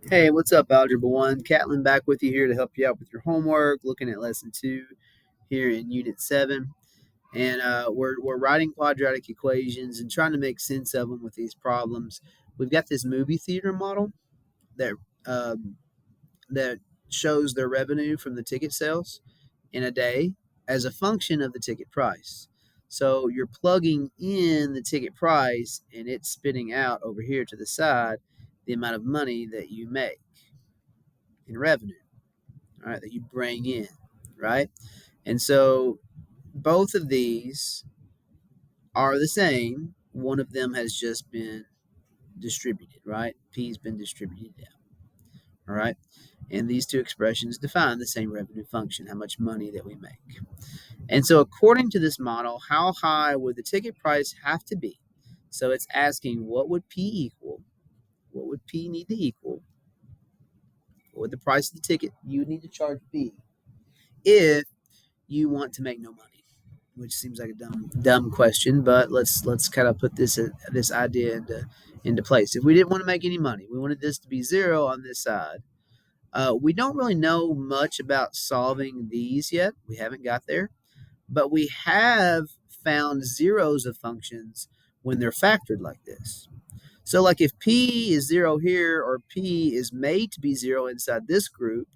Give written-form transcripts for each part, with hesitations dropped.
Hey, what's up, Algebra 1? Catlin back with you here to help you out with your homework, looking at Lesson 2 here in Unit 7. And we're writing quadratic equations and trying to make sense of them with these problems. We've got this movie theater model that, um, that shows their revenue from the ticket sales in a day as a function of the ticket price. So you're plugging in the ticket price and it's spitting out over here to the side the amount of money that you make in revenue, all right, that you bring in, right? And so both of these are the same. One of them has just been distributed, right? P's been distributed down, all right? And these two expressions define the same revenue function, how much money that we make. And so according to this model, how high would the ticket price have to be? So it's asking what would P equal? What would P need to equal? What would the price of the ticket you would need to charge be if you want to make no money? Which seems like a dumb question, but let's kind of put this idea into place. If we didn't want to make any money, we wanted this to be zero on this side. We don't really know much about solving these yet. We haven't got there, but we have found zeros of functions when they're factored like this. So, like if p is zero here, or p is made to be zero inside this group,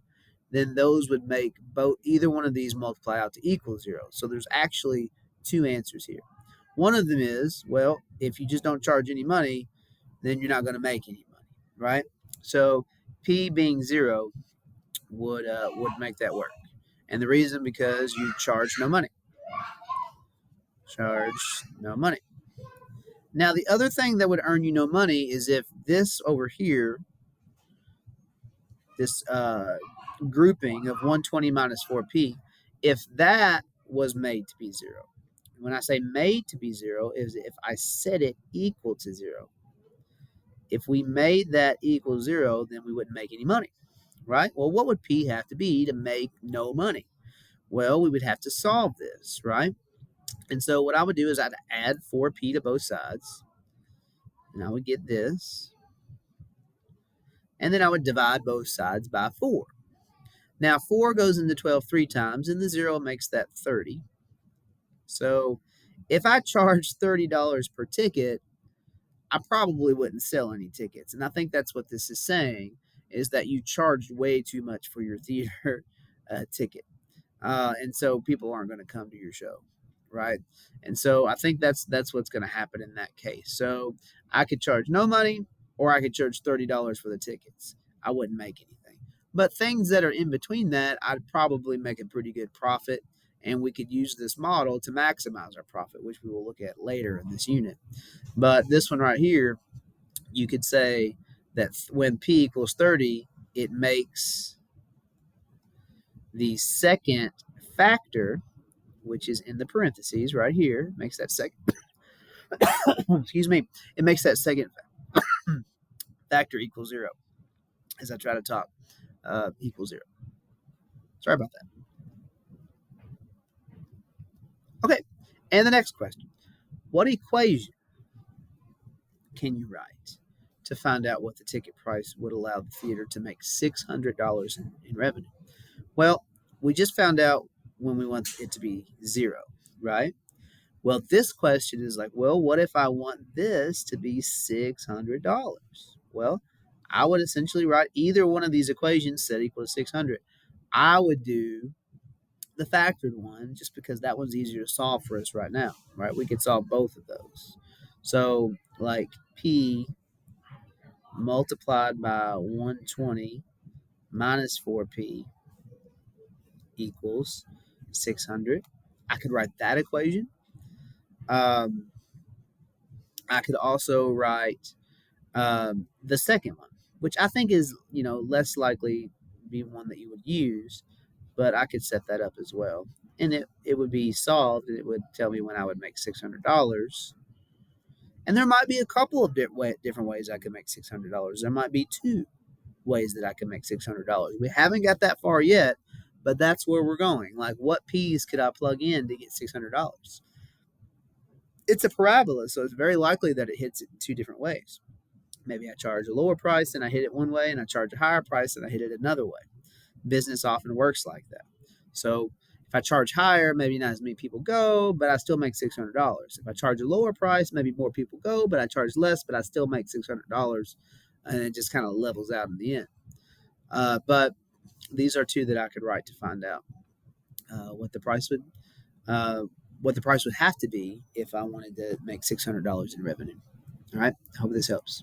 then those would make both either one of these multiply out to equal zero. So there's actually two answers here. One of them is, well, if you just don't charge any money, then you're not going to make any money, right? So p being zero would make that work, and the reason because you charge no money. Charge no money. Now the other thing that would earn you no money is if this over here, this grouping of 120 minus 4p, if that was made to be zero. When I say made to be zero, is if I set it equal to zero. If we made that equal zero, then we wouldn't make any money, right? Well, what would p have to be to make no money? Well, we would have to solve this, right? And so what I would do is I'd add 4p to both sides, and I would get this, and then I would divide both sides by 4. Now, 4 goes into 12 three times, and the 0 makes that 30. So if I charged $30 per ticket, I probably wouldn't sell any tickets. And I think that's what this is saying, is that you charged way too much for your theater ticket. And so people aren't going to come to your show, right? And so I think that's what's going to happen in that case. So I could charge no money, or I could charge $30 for the tickets. I wouldn't make anything. But things that are in between that, I'd probably make a pretty good profit, and we could use this model to maximize our profit, which we will look at later in this unit. But this one right here, you could say that when p equals 30, it makes the second factor, which is in the parentheses right here, makes that second, excuse me, it makes that second factor equal 0 as I try to talk, equal 0. Sorry about that. Okay, and the next question. What equation can you write to find out what the ticket price would allow the theater to make $600 in revenue? Well, we just found out when we want it to be 0, right? Well, this question is like, well, what if I want this to be $600? Well, I would essentially write either one of these equations set equal to 600. I would do the factored one just because that one's easier to solve for us right now, right? We could solve both of those. So, like P multiplied by 120 minus 4P equals 600. I could write that equation. I could also write the second one, which I think is less likely be one that you would use, but I could set that up as well, and it would be solved, and it would tell me when I would make $600. And there might be a couple of different ways I could make $600. There might be two ways that I can make $600. We haven't got that far yet, but that's where we're going. Like, what p's could I plug in to get $600? It's a parabola, so it's very likely that it hits it in two different ways. Maybe I charge a lower price and I hit it one way, and I charge a higher price and I hit it another way. Business often works like that. So if I charge higher, maybe not as many people go, but I still make $600. If I charge a lower price, maybe more people go, but I charge less, but I still make $600, and it just kind of levels out in the end. But these are two that I could write to find out what the price would uh, have to be if I wanted to make $600 in revenue. All right, I hope this helps.